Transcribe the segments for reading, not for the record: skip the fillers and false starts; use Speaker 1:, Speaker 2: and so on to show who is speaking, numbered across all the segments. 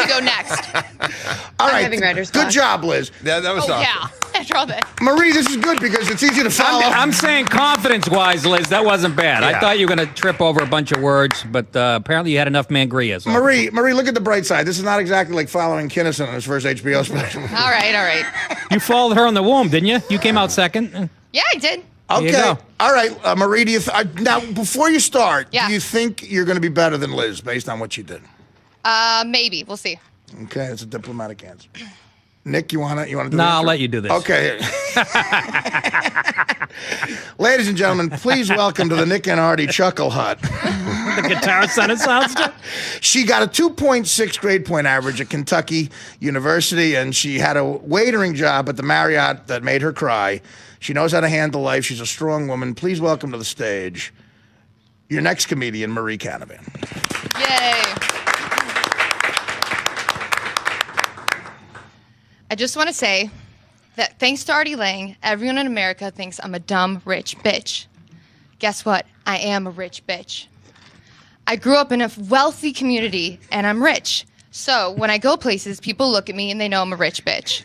Speaker 1: should go next.
Speaker 2: All right.
Speaker 3: having writer's
Speaker 2: Good
Speaker 3: block.
Speaker 2: job, Liz.
Speaker 4: Yeah, that was awesome.
Speaker 1: Yeah, after all that.
Speaker 2: Marie, this is good because it's easy to follow.
Speaker 5: I'm saying confidence-wise, Liz, that wasn't bad. I
Speaker 4: Yeah.
Speaker 5: thought you were going to trip over a bunch of words, but apparently you had enough mangria. So.
Speaker 2: Marie, look at the bright side. This is not exactly like following Kinnison on his first HBO special.
Speaker 1: All right.
Speaker 5: You followed her in the womb, didn't you? You came out second.
Speaker 1: Yeah, I did.
Speaker 5: you
Speaker 2: Okay.
Speaker 5: go.
Speaker 2: All right, Marie, do you now, before you start,
Speaker 1: Yeah.
Speaker 2: do you think you're going to be better than Liz based on what she did?
Speaker 1: Maybe. We'll see.
Speaker 2: Okay, it's a diplomatic answer. Nick, you want to do
Speaker 5: No,
Speaker 2: the
Speaker 5: I'll
Speaker 2: intro?
Speaker 5: let you do this.
Speaker 2: Okay. Ladies and gentlemen, please welcome to the Nick and Artie Chuckle Hut.
Speaker 5: The guitar sounded sounds good.
Speaker 2: She got a 2.6 grade point average at Kentucky University, and she had a waitering job at the Marriott that made her cry. She knows how to handle life. She's a strong woman. Please welcome to the stage your next comedian, Marie Canavan.
Speaker 1: Yay. I just want to say that thanks to Artie Lang, everyone in America thinks I'm a dumb, rich bitch. Guess what? I am a rich bitch. I grew up in a wealthy community, and I'm rich. So when I go places, people look at me and they know I'm a rich bitch.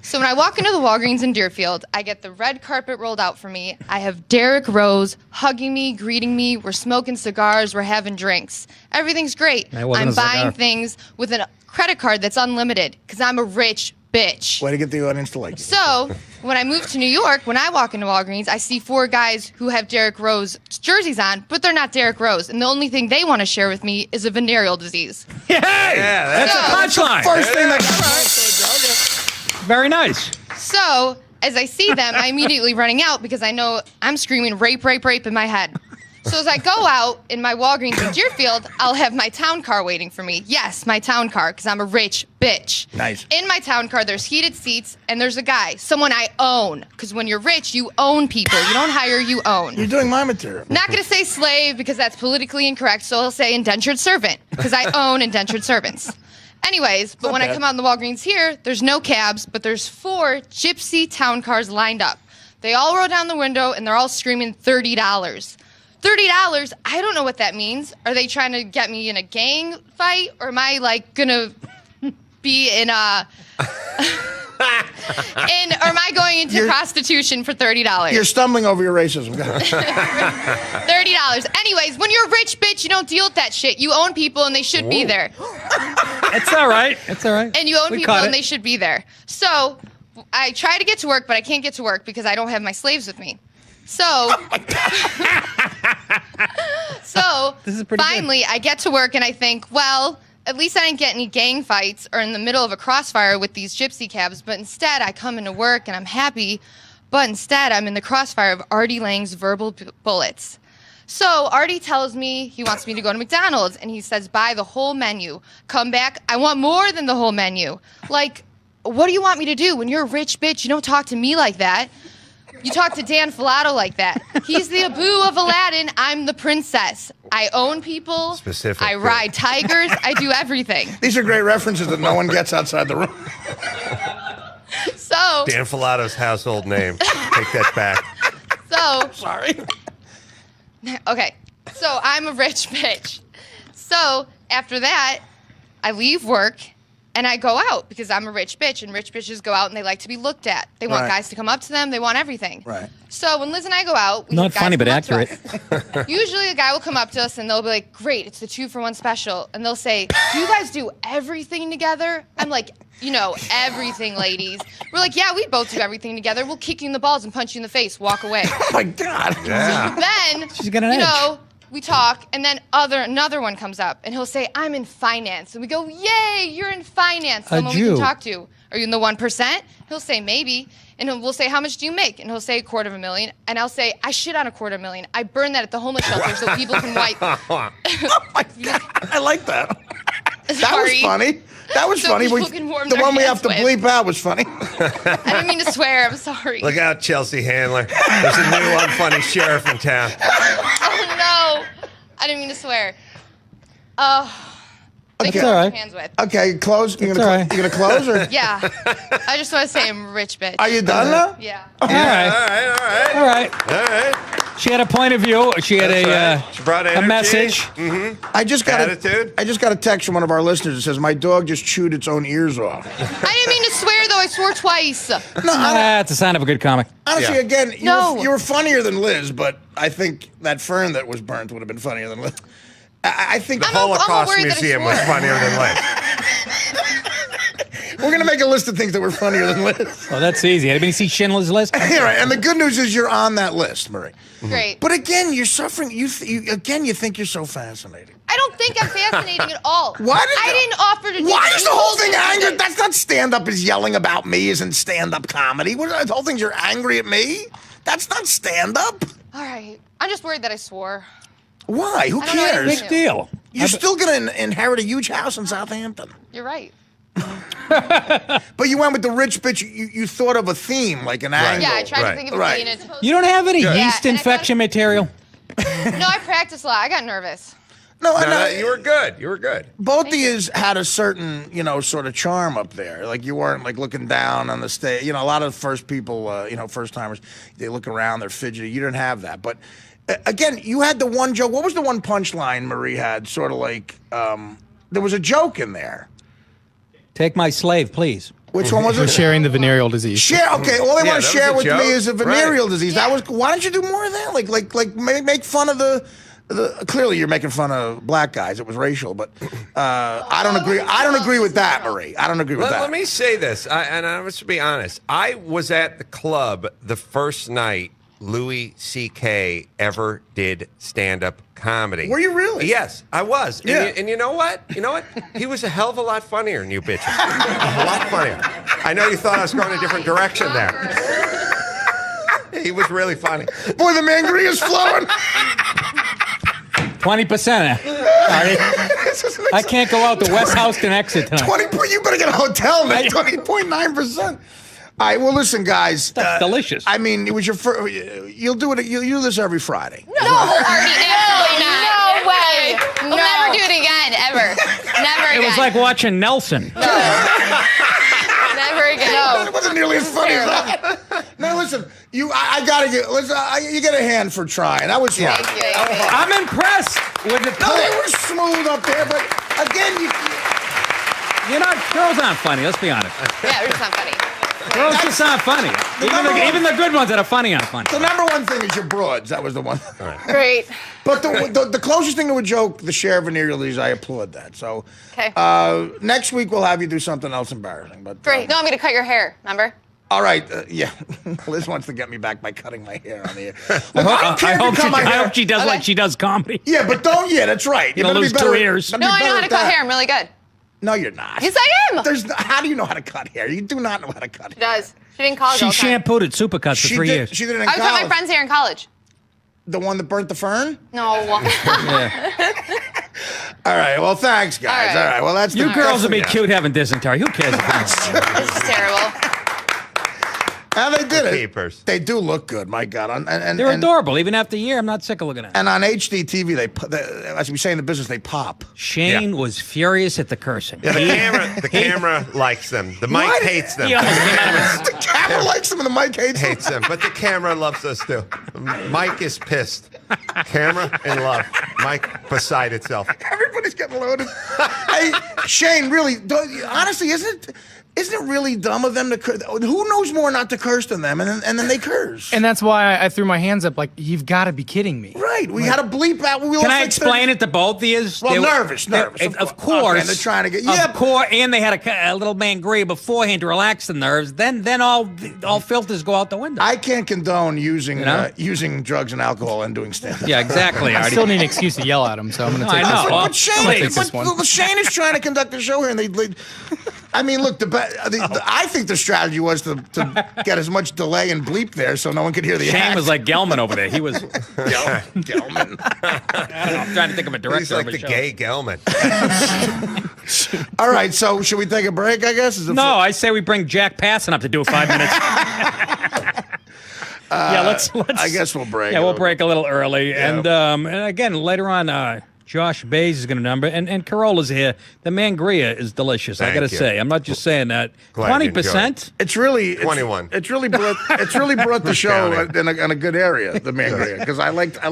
Speaker 1: So when I walk into the Walgreens in Deerfield, I get the red carpet rolled out for me. I have Derrick Rose hugging me, greeting me. We're smoking cigars. We're having drinks. Everything's great.
Speaker 5: That wasn't
Speaker 1: I'm
Speaker 5: a cigar.
Speaker 1: buying things with a credit card that's unlimited because I'm a rich bitch.
Speaker 2: Way to get the audience to like you.
Speaker 1: So when I moved to New York, when I walk into Walgreens, I see 4 guys who have Derrick Rose jerseys on, but they're not Derrick Rose. And the only thing they want to share with me is a venereal disease.
Speaker 5: Yay!
Speaker 4: Yeah,
Speaker 5: That's a punchline.
Speaker 2: First thing that
Speaker 5: Very nice.
Speaker 1: So as I see them, I immediately running out because I know I'm screaming rape, rape, rape in my head. So as I go out in my Walgreens in Deerfield, I'll have my town car waiting for me. Yes, my town car, because I'm a rich bitch.
Speaker 2: Nice.
Speaker 1: In my town car, there's heated seats, and there's a guy, someone I own. Because when you're rich, you own people. You don't hire, you own.
Speaker 2: you're doing my material.
Speaker 1: Not going to say slave because that's politically incorrect, so I'll say indentured servant because I own indentured servants. Anyways, but when I
Speaker 2: bad.
Speaker 1: come out in the Walgreens here, there's no cabs, but there's 4 gypsy town cars lined up. They all roll down the window and they're all screaming $30. $30, I don't know what that means. Are they trying to get me in a gang fight? Or am I like gonna be in a or am I going into prostitution for $30?
Speaker 2: You're stumbling over your racism. Go ahead.
Speaker 1: $30. Anyways, when you're a rich bitch, you don't deal with that shit. You own people and they should be there.
Speaker 5: It's all right. It's all right.
Speaker 1: And you own
Speaker 5: We
Speaker 1: people
Speaker 5: caught
Speaker 1: and
Speaker 5: it.
Speaker 1: they should be there. So I try to get to work, but I can't get to work because I don't have my slaves with me. So,
Speaker 5: This is pretty good.
Speaker 1: finally, I get to work and I think, well, at least I didn't get any gang fights or in the middle of a crossfire with these gypsy cabs. But instead, I come into work and I'm happy. But instead, I'm in the crossfire of Artie Lang's verbal bullets. So Artie tells me he wants me to go to McDonald's, and he says, buy the whole menu. Come back, I want more than the whole menu. Like, what do you want me to do? When you're a rich bitch, you don't talk to me like that. You talk to Dan Filato like that. He's the Abu of Aladdin. I'm the princess. I own people.
Speaker 4: Specific,
Speaker 1: I
Speaker 4: yeah.
Speaker 1: ride tigers. I do everything.
Speaker 2: These are great references that no one gets outside the room.
Speaker 1: So,
Speaker 4: Dan Filato's household name. Take that back.
Speaker 2: Sorry.
Speaker 1: Okay, so I'm a rich bitch. So after that, I leave work and I go out because I'm a rich bitch, and rich bitches go out and they like to be looked at. They want
Speaker 2: Right.
Speaker 1: guys to come up to them. They want everything.
Speaker 2: Right.
Speaker 1: So when Liz and I go out, we
Speaker 5: Not
Speaker 1: have guys
Speaker 5: funny, but
Speaker 1: come up to
Speaker 5: accurate.
Speaker 1: us. Usually a guy will come up to us and they'll be like, great, it's the 2-for-1 special. And they'll say, do you guys do everything together? I'm like, you know, everything, ladies. We're like, yeah, we both do everything together. We'll kick you in the balls and punch you in the face, walk away.
Speaker 2: Oh my God.
Speaker 4: Yeah.
Speaker 1: Then,
Speaker 5: She's got an
Speaker 1: you
Speaker 5: edge.
Speaker 1: know, we talk, and then another one comes up, and he'll say, I'm in finance. And we go, yay, you're in finance.
Speaker 5: A
Speaker 1: Someone we
Speaker 5: Jew.
Speaker 1: can talk to. Are you in the 1%? He'll say, maybe. And we'll say, how much do you make? And he'll say, $250,000. And I'll say, I shit on $250,000. I burn that at the homeless shelter so people can wipe.
Speaker 2: Oh my God. I like that. That was
Speaker 1: Sorry.
Speaker 2: funny. That was
Speaker 1: So
Speaker 2: funny.
Speaker 1: people can warm
Speaker 2: The
Speaker 1: their
Speaker 2: one we have
Speaker 1: hands
Speaker 2: to
Speaker 1: with.
Speaker 2: bleep out was funny.
Speaker 1: I didn't mean to swear. I'm sorry.
Speaker 4: Look out, Chelsea Handler. There's a new unfunny sheriff in town.
Speaker 1: Oh, no. I didn't mean to swear. Like
Speaker 2: It's
Speaker 1: who
Speaker 5: all
Speaker 1: I'm
Speaker 5: right.
Speaker 1: hands with.
Speaker 2: Okay, close. You're
Speaker 5: It's
Speaker 2: gonna,
Speaker 5: all right.
Speaker 2: you gonna close or?
Speaker 1: Yeah. I just want to say I'm a rich bitch.
Speaker 2: Are you done now?
Speaker 1: Yeah.
Speaker 5: All right.
Speaker 4: All right, all right.
Speaker 5: All right.
Speaker 4: All right.
Speaker 5: She had a point of view. She had
Speaker 4: That's right. She brought
Speaker 5: a
Speaker 4: energy.
Speaker 5: message.
Speaker 2: I just got
Speaker 4: Attitude.
Speaker 2: I just got a text from one of our listeners that says my dog just chewed its own ears off.
Speaker 1: I didn't mean to swear though. I swore twice.
Speaker 2: No,
Speaker 5: That's a sign of a good comic.
Speaker 2: honestly,
Speaker 4: Yeah.
Speaker 2: again,
Speaker 1: No.
Speaker 2: you were funnier than Liz, but I think that fern that was burnt would have been funnier than Liz. I think
Speaker 4: The
Speaker 1: I'm
Speaker 4: Holocaust
Speaker 1: worried that I
Speaker 4: Museum was
Speaker 1: swore.
Speaker 4: funnier than Liz.
Speaker 2: we're gonna make a list of things that were funnier than Liz.
Speaker 5: Well, that's easy. Anybody see Schindler's List?
Speaker 2: Yeah, right. And the good news is you're on that list, Marie.
Speaker 1: Great.
Speaker 2: But again, you're suffering. You think you're so fascinating.
Speaker 1: I don't think I'm fascinating at all. I didn't offer to do
Speaker 2: Why
Speaker 1: this.
Speaker 2: is the whole thing angry? That's not stand-up is yelling about me isn't stand-up comedy. The whole thing's you're angry at me? That's not stand-up.
Speaker 1: All right. I'm just worried that I swore.
Speaker 2: Why? Who
Speaker 1: I don't know
Speaker 2: cares?
Speaker 1: anything.
Speaker 5: Big deal.
Speaker 2: You're still going to inherit a huge house in Southampton.
Speaker 1: You're right.
Speaker 2: But you went with the rich bitch. You thought of a theme, like an angle.
Speaker 1: Yeah, I tried
Speaker 4: Right.
Speaker 1: to think of
Speaker 2: Right.
Speaker 1: a thing.
Speaker 5: You don't have any
Speaker 4: Good.
Speaker 5: yeast
Speaker 1: Yeah, and I
Speaker 5: infection material?
Speaker 1: No, I practiced a lot. I got nervous.
Speaker 2: No,
Speaker 4: No, you were good. You were good.
Speaker 2: both of you had a certain, sort of charm up there. Like you weren't like looking down on the stage. A lot of first people, first timers, they look around, they're fidgety. You didn't have that. But again, you had the one joke. What was the one punchline Marie had? Sort of like, there was a joke in there.
Speaker 5: Take my slave, please.
Speaker 2: Which one was
Speaker 3: We're
Speaker 2: it?
Speaker 3: sharing the venereal disease.
Speaker 2: Share. Okay, all they
Speaker 4: Yeah,
Speaker 2: want to
Speaker 4: that
Speaker 2: share
Speaker 4: was
Speaker 2: with
Speaker 4: a
Speaker 2: me
Speaker 4: joke.
Speaker 2: is a venereal
Speaker 4: Right.
Speaker 2: disease.
Speaker 1: Yeah.
Speaker 2: That was. Why don't you do more of that? Like make fun of the. Clearly, you're making fun of black guys. It was racial, but I don't agree. I don't agree with that, Marie. I don't agree with that.
Speaker 4: Let me say this, and I must be honest. I was at the club the first night Louis C.K. ever did stand-up comedy.
Speaker 2: Were you really?
Speaker 4: Yes, I was.
Speaker 2: Yeah.
Speaker 4: And you know what? He was a hell of a lot funnier than you bitches. A lot funnier. I know you thought I was going a different direction there. He was really funny.
Speaker 2: Boy, the mangria is flowing.
Speaker 5: 20%. I can't go out the West Houston exit tonight.
Speaker 2: 20. You better get a hotel next. 20.9%. All right. Well, listen, guys.
Speaker 5: That's delicious.
Speaker 2: I mean, it was your first. You'll do it. You'll do this every Friday.
Speaker 1: No, Artie, absolutely not.
Speaker 6: No way.
Speaker 1: We'll never do it again, ever. Never again.
Speaker 5: It was like watching Nelson.
Speaker 1: Never again.
Speaker 2: It
Speaker 1: No.
Speaker 2: wasn't nearly as funny as that. No, listen. I gotta get. Listen. You get a hand for trying. That was fun.
Speaker 1: Thank you.
Speaker 5: I'm impressed with the
Speaker 2: No, they were smooth up there, but again,
Speaker 5: girls aren't funny. Let's be honest.
Speaker 1: Yeah, we're just not funny.
Speaker 5: Girls just aren't funny. Even the good ones that are funny aren't funny.
Speaker 2: the number one thing is your broads. That was the one.
Speaker 1: Great.
Speaker 2: But the closest thing to a joke, the share venereal disease, I applaud that. So
Speaker 1: Okay.
Speaker 2: next week we'll have you do something else embarrassing. But
Speaker 1: Great. No, I'm going to cut your hair, remember?
Speaker 2: all right, yeah. Liz wants to get me back by cutting my hair on the air.
Speaker 5: I hope she does
Speaker 1: Okay.
Speaker 5: like she does comedy.
Speaker 2: Yeah, but don't. Yeah, that's right.
Speaker 5: You're
Speaker 2: better
Speaker 5: gonna
Speaker 2: be
Speaker 5: lose 2
Speaker 2: better-
Speaker 5: ears.
Speaker 2: better
Speaker 1: No,
Speaker 2: be
Speaker 1: I know
Speaker 2: better
Speaker 1: how to
Speaker 2: at
Speaker 1: cut
Speaker 2: that.
Speaker 1: hair. I'm really good.
Speaker 2: No, you're not.
Speaker 1: Yes, I am.
Speaker 2: How do you know how to cut hair? You do not know how to cut
Speaker 1: She
Speaker 2: hair.
Speaker 1: does. She did in college
Speaker 5: She
Speaker 1: all the time.
Speaker 5: shampooed at Supercuts for 3 years.
Speaker 2: She did it in
Speaker 1: I was with
Speaker 2: college.
Speaker 1: my friends here in college.
Speaker 2: The one that burnt the fern.
Speaker 1: No.
Speaker 5: Yeah.
Speaker 2: All right. Well, thanks, guys.
Speaker 1: All
Speaker 2: All
Speaker 1: right.
Speaker 2: right. Well, that's
Speaker 5: You
Speaker 2: the
Speaker 5: girls would be
Speaker 2: yeah.
Speaker 5: cute having dysentery. Who cares?
Speaker 1: This is terrible.
Speaker 2: And they did it.
Speaker 4: Keepers.
Speaker 2: They do look good. My God. And
Speaker 5: They're adorable. Even after a year, I'm not sick of looking at them.
Speaker 2: And on HDTV, as we say in the business, they pop.
Speaker 5: Shane was furious at the cursing.
Speaker 4: Yeah, the camera likes them. The mic
Speaker 2: What?
Speaker 4: hates them.
Speaker 5: He almost came out of his...
Speaker 2: The camera likes them and the mic hates them.
Speaker 4: Hates them, but the camera loves us too. Mike is pissed. Camera in love. Mike beside itself.
Speaker 2: Everybody's getting loaded. Hey, Shane, really, honestly, isn't it really dumb of them to curse? Who knows more not to curse than them? And then they curse.
Speaker 3: And that's why I threw my hands up like, you've got to be kidding me.
Speaker 2: Right. We had to bleep out.
Speaker 5: Can I explain it to both of you?
Speaker 2: Well, nervous.
Speaker 5: Of course.
Speaker 2: Okay, they're trying to get.
Speaker 5: Of course, and they had a little mangria beforehand to relax the nerves. Then all filters go out the window.
Speaker 2: I can't condone using
Speaker 5: know?
Speaker 2: using drugs and alcohol and doing stand-up.
Speaker 5: Yeah, exactly.
Speaker 3: I
Speaker 5: Artie.
Speaker 3: still need an excuse to yell at him, so I'm going to take
Speaker 5: I know.
Speaker 3: this
Speaker 5: Well,
Speaker 3: one.
Speaker 2: But Shane,
Speaker 3: I'm gonna take this one.
Speaker 2: Shane is trying to conduct a show here, and they I mean, look, I think the strategy was to get as much delay and bleep there so no one could hear the
Speaker 5: Shane
Speaker 2: act.
Speaker 5: was like Gelman over there. He was.
Speaker 2: Gelman.
Speaker 5: I don't know, I'm trying to think of a director.
Speaker 4: He's like
Speaker 5: of a
Speaker 4: the
Speaker 5: show.
Speaker 4: gay Gelman.
Speaker 2: All right, so should we take a break, I guess?
Speaker 5: No, I say we bring Jack Passon up to do 5 minutes. Yeah, let's.
Speaker 2: I guess we'll break.
Speaker 5: Yeah, we'll break a little early,
Speaker 2: Yeah.
Speaker 5: and again later on, Josh Bays is going to number, and Carola's here. The Mangria is delicious. I
Speaker 4: Thank
Speaker 5: got to
Speaker 4: you.
Speaker 5: say, I'm not just saying that.
Speaker 4: Glad you enjoyed
Speaker 5: 20%.
Speaker 2: It's really
Speaker 4: 21.
Speaker 2: It's really brought the show in a good area. The Mangria, because I like that.